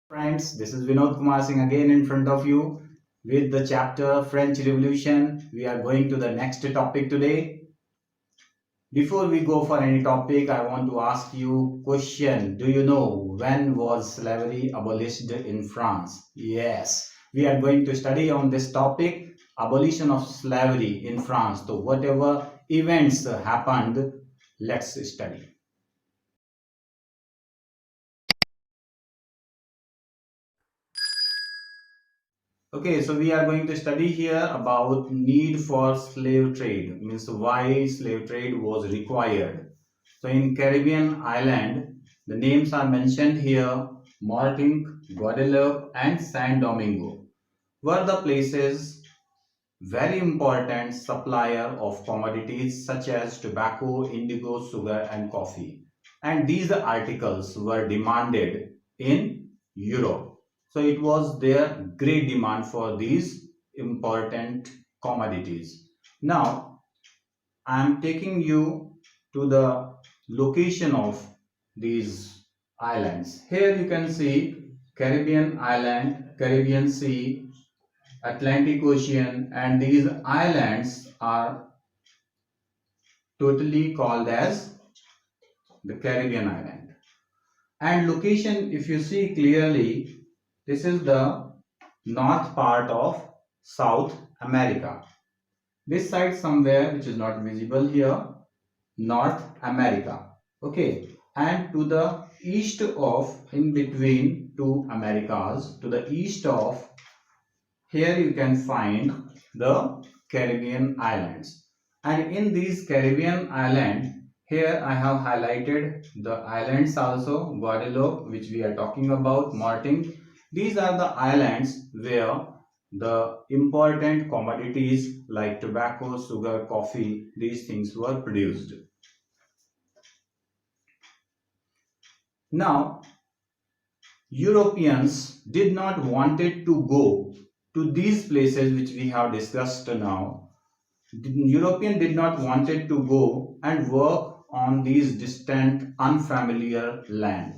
Friends, this is Vinod Kumar Singh again in front of you with the chapter French Revolution. We are going to the next topic today. Before we go for any topic, I want to ask you question. Do you know when was slavery abolished in France? Yes, we are going to study on this topic, abolition of slavery in France. So whatever events happened, let's study. Okay, so we are going to study here about need for slave trade, means why slave trade was required. So in Caribbean island, the names are mentioned here, Martinique, Guadeloupe and Saint Domingo were the places very important supplier of commodities such as tobacco, indigo, sugar and coffee. And these articles were demanded in Europe. So it was their great demand for these important commodities. Now I am taking you to the location of these islands. Here you can see Caribbean island, Caribbean Sea, Atlantic Ocean, and these islands are totally called as the Caribbean island. And location, if you see clearly, this is the north part of South America. This side somewhere which is not visible here, North America. Okay, and to the east of, in between two Americas, to the east of, here you can find the Caribbean islands. And in these Caribbean islands, here I have highlighted the islands also, Guadeloupe, which we are talking about, Martinique. These are the islands where the important commodities like tobacco, sugar, coffee, these things were produced. Now, Europeans did not wanted to go to these places which we have discussed now. The European did not wanted to go and work on these distant, unfamiliar land.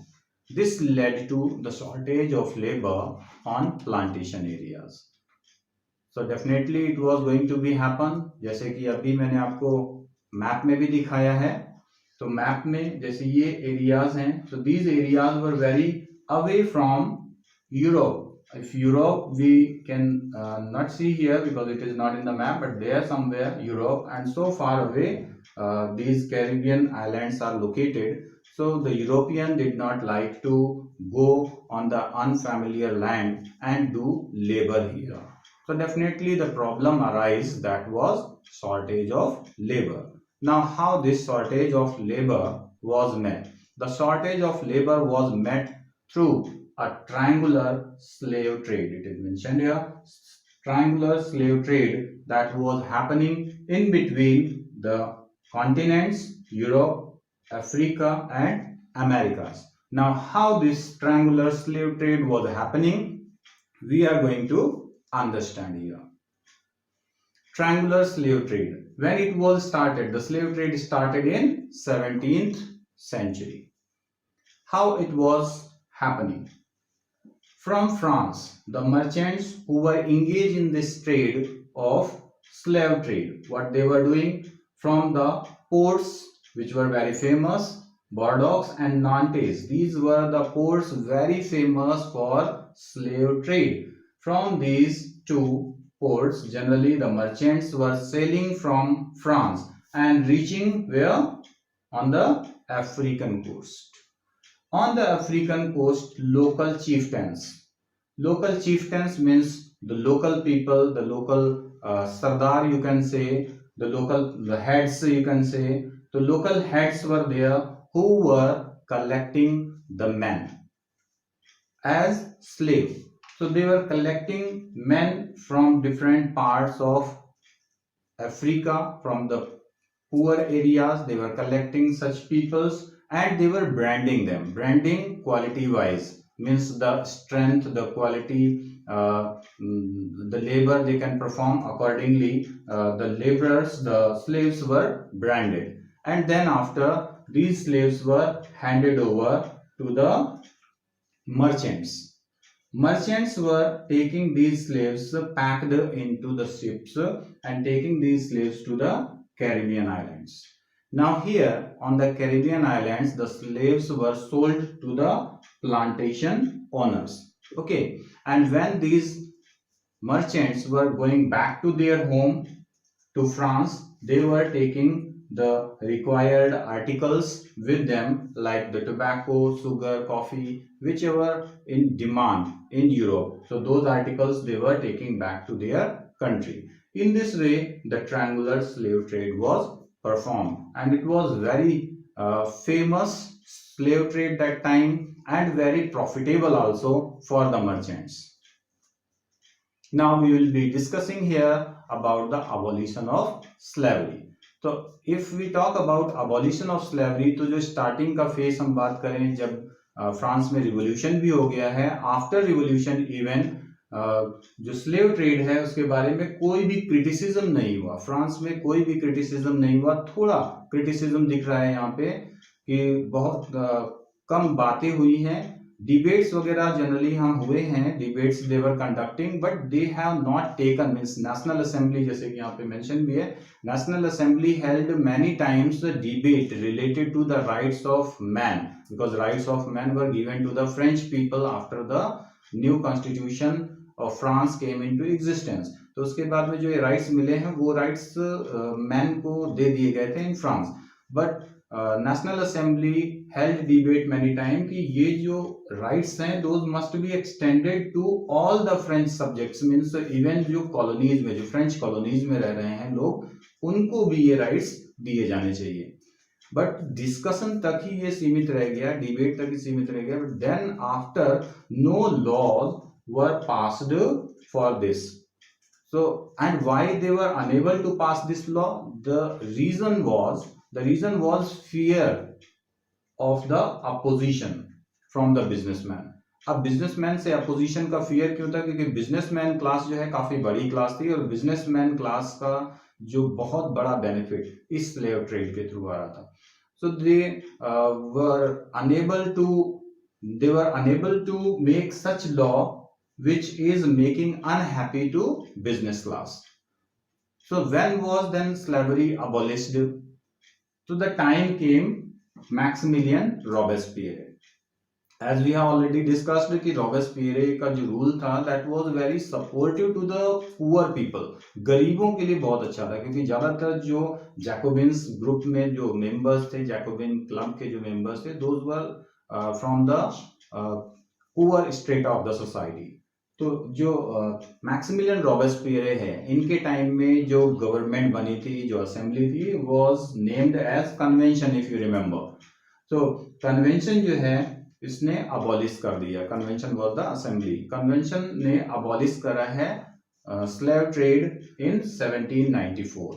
This led to the shortage of labor on plantation areas. So definitely it was going to be happen. जैसे कि अभी मैंने आपको map में भी दिखाया है, तो मैप में जैसे ये एरियाज हैं, so these areas were very away from Europe. If Europe we can not see here because it is not in the map, but there somewhere Europe, and so far away these Caribbean islands are located. So the European did not like to go on the unfamiliar land and do labor here. So definitely the problem arise, that was shortage of labor. Now how this shortage of labor was met? The shortage of labor was met through a triangular slave trade. It is mentioned here, triangular slave trade that was happening in between the continents, Europe, Africa and Americas. Now how this triangular slave trade was happening, we are going to understand here. Triangular slave trade, when it was started, the slave trade started in 17th century. How it was happening? From France, the merchants who were engaged in this trade of slave trade, what they were doing, from the ports which were very famous, Bordeaux and Nantes, these were the ports very famous for slave trade. From these two ports, generally the merchants were sailing from France and reaching where? On the African coast. On the African coast, local chieftains. Local chieftains means the local people, the local Sardar you can say, the heads you can say. The local heads were there who were collecting the men as slaves. So they were collecting men from different parts of Africa, from the poor areas. They were collecting such peoples and they were branding them. Branding quality wise means the strength, the quality, the labor they can perform accordingly. The laborers, the slaves were branded, and then after these slaves were handed over to the merchants. Merchants were taking these slaves packed into the ships and taking these slaves to the Caribbean islands. Now here on the Caribbean islands, the slaves were sold to the plantation owners. Okay, and when these merchants were going back to their home to France, they were taking the required articles with them, like the tobacco, sugar, coffee, whichever in demand in Europe. So those articles they were taking back to their country. In this way, the triangular slave trade was performed, and it was very famous slave trade that time and very profitable also for the merchants. Now we will be discussing here about the abolition of slavery. तो if we talk about abolition of slavery, तो जो starting का face हम बात करें जब France में revolution भी हो गया है, आफ्टर रिवोल्यूशन इवन जो स्लेव ट्रेड है उसके बारे में कोई भी क्रिटिसिज्म नहीं हुआ, फ्रांस में कोई भी क्रिटिसिज्म नहीं हुआ। थोड़ा क्रिटिसिज्म दिख रहा है यहाँ पे कि बहुत कम बातें हुई हैं, डिबेट्स वगैरह जनरली हाँ हुए हैं, debates they were conducting, but they have not taken, means national assembly जैसे कि यहाँ पे मेंशन भी है, national assembly held many times debate related to the rights of man, because rights of man were given to the French people after the new constitution of France came into existence. तो उसके बाद में जो ये rights मिले हैं वो rights man को दे दिए गए थे in France, but national assembly held debate many time कि ये जो राइट्स हैं those must be extended to all the French subjects, means even जो कॉलोनीज में, जो फ्रेंच कॉलोनीज में रह रहे हैं लोग, उनको भी ये राइट्स दिए जाने चाहिए। बट डिस्कशन तक ही ये सीमित रह गया, डिबेट तक ही सीमित रह गया, but then after no laws were passed for this. So, and why they were unable to pass this law? The reason was fear of the opposition from the businessman. अब बिजनेसमैन से opposition का fear क्यों था? क्योंकि businessman class जो है काफी बड़ी क्लास थी और बिजनेसमैन क्लास का जो बहुत बड़ा बेनिफिट इस स्लेव ट्रेड के थ्रू आ रहा था। So they were enable to make such law which is making unhappy to business class. So when was then slavery abolished? So the time came Maximilian Robespierre. As we have already discussed कि Robespierre का जो rule था that was very supportive to the poor people, गरीबों के लिए बहुत अच्छा था, क्योंकि ज्यादातर जो जैकोबिन्स ग्रुप में जो मेंबर्स थे, जैकोबिन क्लब के जो मेंबर्स थे, those were from the poor strata of the society. तो जो मैक्सिमिलियन रॉबेस्पियरे है, इनके टाइम में जो गवर्नमेंट बनी थी, जो असेंबली थी, was named as convention, if you remember. तो कन्वेंशन जो है इसने अबॉलिश कर दिया, convention was the assembly, convention ने अबॉलिश करा है स्लेव ट्रेड इन 1794।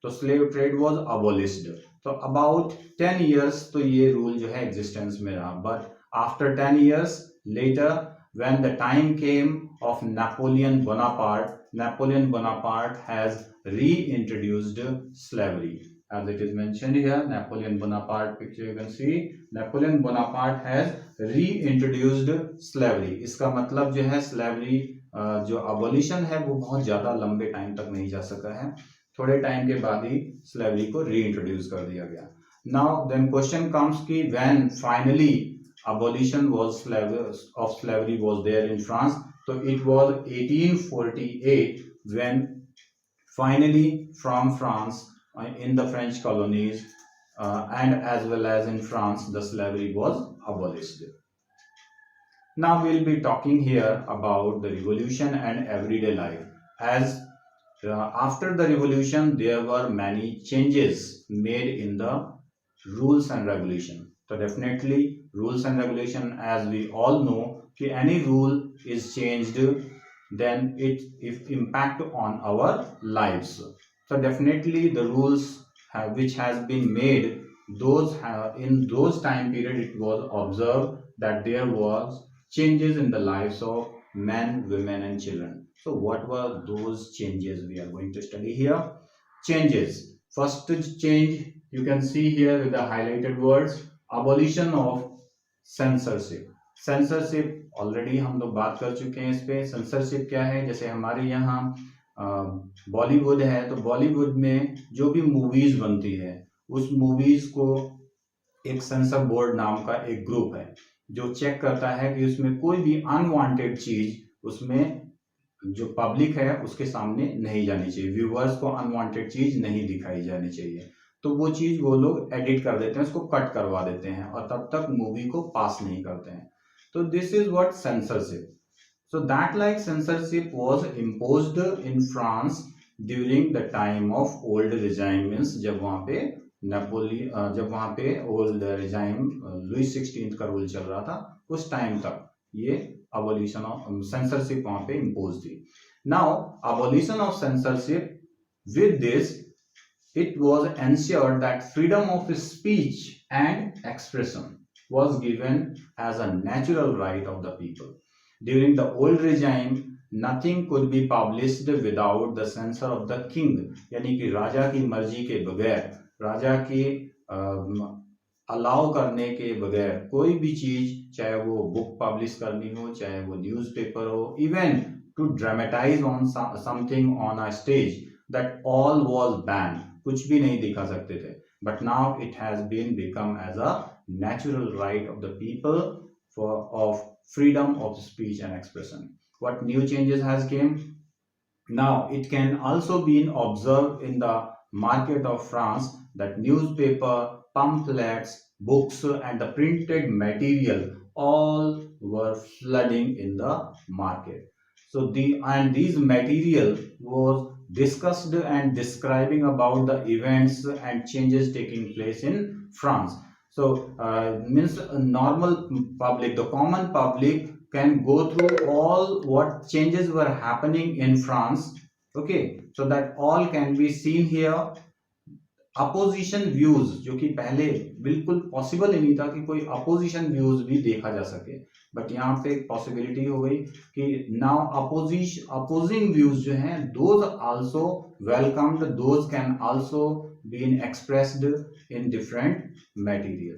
तो स्लेव ट्रेड वाज अबॉलिश्ड। तो अबाउट 10 इयर्स तो ये रूल जो है एग्जिस्टेंस में रहा, but after 10 years later when the time came of Napoleon Bonaparte has reintroduced slavery. As it is mentioned here, Napoleon Bonaparte picture you can see, Napoleon Bonaparte has reintroduced slavery. इसका मतलब जो है slavery जो abolition है वो बहुत ज्यादा लंबे टाइम तक नहीं जा सका है, थोड़े टाइम के बाद ही slavery को reintroduce कर दिया गया। Now then question comes कि when finally abolition of slavery was there in France, so it was 1848 when finally from France in the French colonies and as well as in France the slavery was abolished. Now we will be talking here about the revolution and everyday life. As after the revolution there were many changes made in the rules and regulation. So definitely rules and regulation, as we all know कि any rule is changed then it impact on our lives. So definitely the rules which has been made, those in those time period it was observed that there was changes in the lives of men, women and children. So what were those changes we are going to study here? Changes. First change you can see here with the highlighted words, abolition of censorship. Censorship already हम लोग बात कर चुके हैं इस पे। Censorship क्या है, जैसे हमारे यहाँ बॉलीवुड है, तो बॉलीवुड में जो भी मूवीज बनती है उस मूवीज को एक सेंसर बोर्ड नाम का एक ग्रुप है जो चेक करता है कि उसमें कोई भी अनवांटेड चीज उसमें जो पब्लिक है उसके सामने नहीं जानी चाहिए, व्यूअर्स को अनवांटेड चीज नहीं दिखाई जानी चाहिए। तो वो चीज वो लोग एडिट कर देते हैं, उसको कट करवा देते हैं और तब तक मूवी को पास नहीं करते हैं। तो this is what censorship. So that like censorship was imposed in France during the time of old regime, means जब वहाँ पे नेपोलियन, जब वहाँ पे ओल्ड regime लुई 16 का रूल चल रहा था, उस टाइम तक ये abolition of censorship वहाँ पे imposed थी। Now abolition of censorship, with this it was ensured that freedom of speech and expression was given as a natural right of the people. During the old regime, nothing could be published without the censor of the king, यानी कि राजा की मर्जी के बगैर, राजा के allow करने के बगैर कोई भी चीज, चाहे वो बुक पब्लिश करनी हो, चाहे वो न्यूज़पेपर हो, even to dramatize on something on a stage, that all was ban, कुछ भी नहीं दिखा सकते थे। But now it has been become as a natural right of the people of freedom of speech and expression. What new changes has came? Now it can also be observed in the market of France that newspaper, pamphlets, books and the printed material all were flooding in the market. So these material was discussed and describing about the events and changes taking place in France. So means a normal public, the common public can go through all what changes were happening in France. Okay, so that all can be seen here. Opposition views, जो कि पहले बिल्कुल possible ही नहीं था कि कोई opposition views भी देखा जा सके, बट यहाँ पे एक पॉसिबिलिटी हो गई कि नाउ अपोजिंग व्यूज जो हैं those also welcomed, those can also been expressed in different material.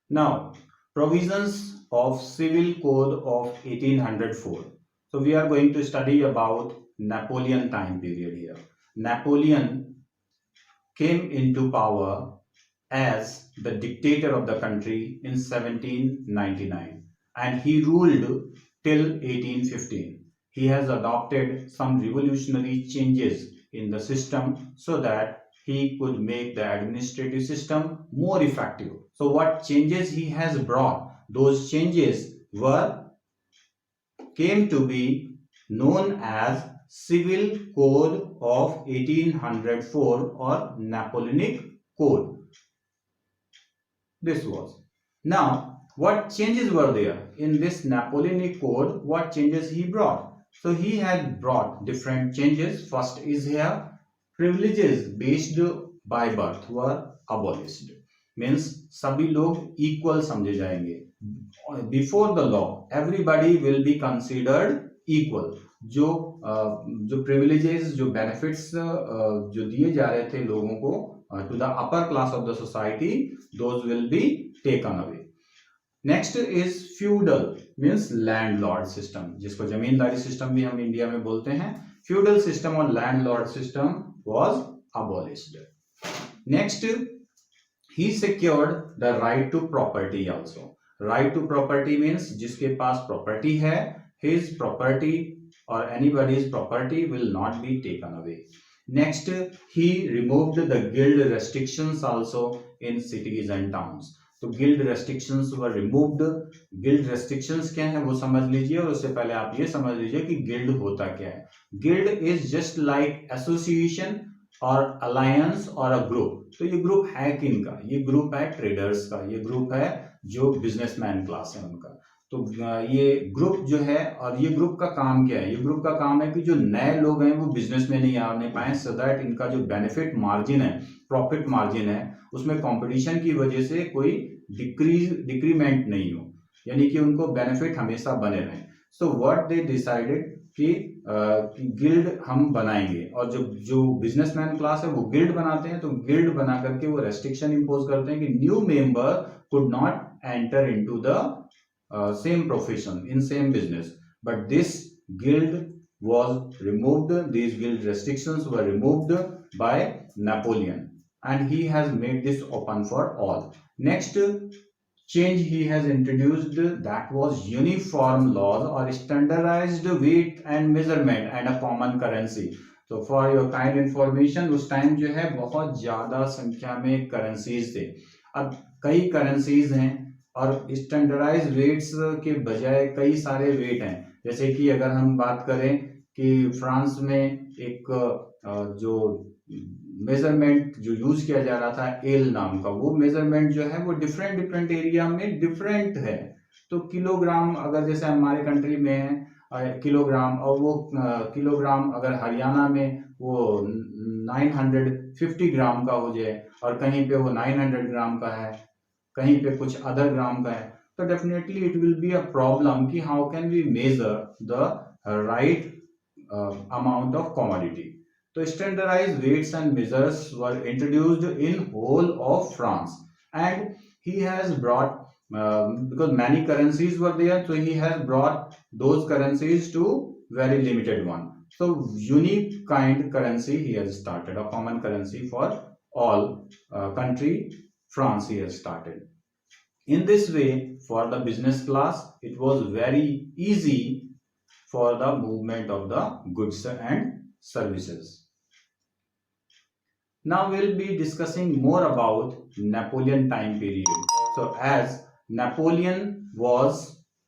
Now, provisions of Civil Code of 1804. So we are going to study about Napoleon time period here. Napoleon came into power as the dictator of the country in 1799 and he ruled till 1815. He has adopted some revolutionary changes in the system so that he could make the administrative system more effective. So what changes he has brought? Those changes came to be known as Civil Code of 1804 or Napoleonic Code. This was. Now, what changes were there in this Napoleonic Code? What changes he brought? So he had brought different changes. First is here, privileges based by birth were abolished. Means सभी लोग equal समझे जाएंगे. Before the law, everybody will be considered equal. जो privileges, जो benefits जो दिए जा रहे थे लोगों को to the upper class of the society, those will be taken away. Next is feudal, means landlord system, जिसको जमींदारी सिस्टम भी हम इंडिया में बोलते हैं। फ्यूडल सिस्टम और landlord system was abolished. Next, he secured the right to property also. Right to property means जिसके पास property है, हिज प्रॉपर्टी और anybody's property will not be taken away. Next, he removed the guild restrictions also in cities and towns. तो guild restrictions were removed. Guild restrictions क्या है वो समझ लीजिए, और उससे पहले आप ये समझ लीजिए कि गिल्ड होता क्या है। Guild is just like association और अलायंस और अ ग्रुप। तो ये ग्रुप है किनका? ये ग्रुप है ट्रेडर्स का, ये ग्रुप है जो बिजनेसमैन क्लास है उनका। तो ये ग्रुप जो है, और ये ग्रुप का काम क्या है? ये ग्रुप का काम है कि जो नए लोग हैं वो बिजनेस में नहीं आने पाए, सो दैट इनका जो बेनिफिट मार्जिन है, प्रॉफिट मार्जिन है, उसमें कंपटीशन की वजह से कोई डिक्रीमेंट नहीं हो, यानी कि उनको बेनिफिट हमेशा बने रहे। सो व्हाट दे डिसाइडेड कि कि गिल्ड हम बनाएंगे, और जो जो बिजनेसमैन क्लास है वो गिल्ड बनाते हैं, तो गिल्ड बना करके वो रेस्ट्रिक्शन इम्पोज करते हैं कि new member could not enter into the same profession in same business. But this guild was removed, these guild restrictions were removed by Napoleon, and he has made this open for all. Next change he has introduced, that was uniform laws or standardized weight and measurement and a common currency. तो for your kind information, उस time जो है बहुत ज्यादा संख्या में currencies थे। अब कई करेंसीज हैं और स्टैंडर्डाइज वेट्स के बजाय कई सारे वेट हैं। जैसे कि अगर हम बात करें कि फ्रांस में एक जो मेजरमेंट जो यूज किया जा रहा था एल नाम का, वो मेजरमेंट जो है वो डिफरेंट डिफरेंट एरिया में डिफरेंट है। तो किलोग्राम अगर जैसे हमारे कंट्री में है किलोग्राम, और वो किलोग्राम अगर हरियाणा में वो 950 ग्राम का हो जाए और कहीं पे वो 900 ग्राम का है, कहीं पे कुछ अदर ग्राम का है, तो definitely it will be a problem कि how can we measure the right amount of commodity. तो standardized weights and measures were introduced in whole of France, and he has brought because many currencies were there, so he has brought those currencies to very limited one. So unique kind currency he has started, a common currency for all country France he has started. In this way, for the business class it was very easy for the movement of the goods and services. Now we'll be discussing more about Napoleon time period. So as Napoleon was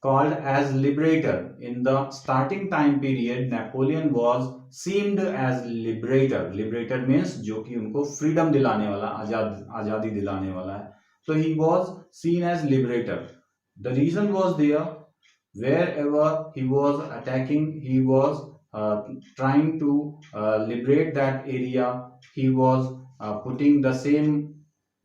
called as liberator, in the starting time period Napoleon was seemed as liberator. Liberator means जो कि उनको freedom दिलाने वाला, आजादी दिलाने वाला है। So he was seen as liberator. The reason was there, wherever he was attacking, he was trying to liberate that area. He was putting the same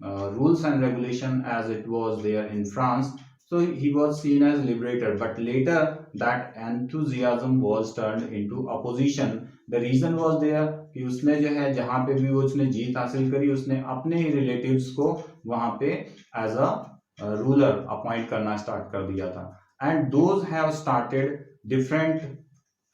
rules and regulation as it was there in France. So he was seen as liberator, but later that enthusiasm was turned into opposition. The reason was there कि उसने जो है जहाँ पे भी वो उसने जीत हासिल करी, उसने अपने ही रिलेटिव्स को वहाँ पे एज अ रूलर अपॉइंट करना स्टार्ट कर दिया था, and those have started different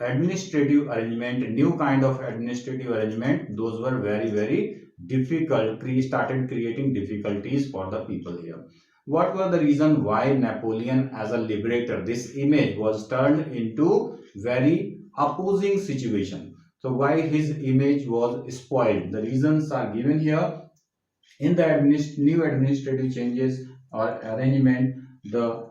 administrative arrangement, new kind of administrative arrangement. Those were very difficult, started creating difficulties for the people here. What were the reason why Napoleon as a liberator, this image was turned into very opposing situation? So why his image was spoiled? The reasons are given here. In the new administrative changes or arrangement, the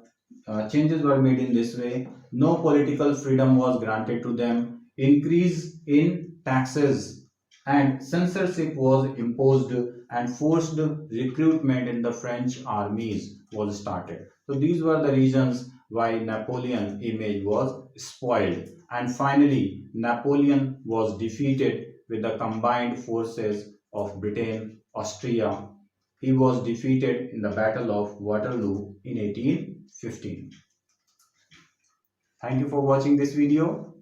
changes were made in this way. No political freedom was granted to them. Increase in taxes and censorship was imposed, and forced recruitment in the French armies was started. So these were the reasons why Napoleon image was spoiled, and finally Napoleon was defeated with the combined forces of Britain, Austria. He was defeated in the Battle of Waterloo in 1815. Thank you for watching this video.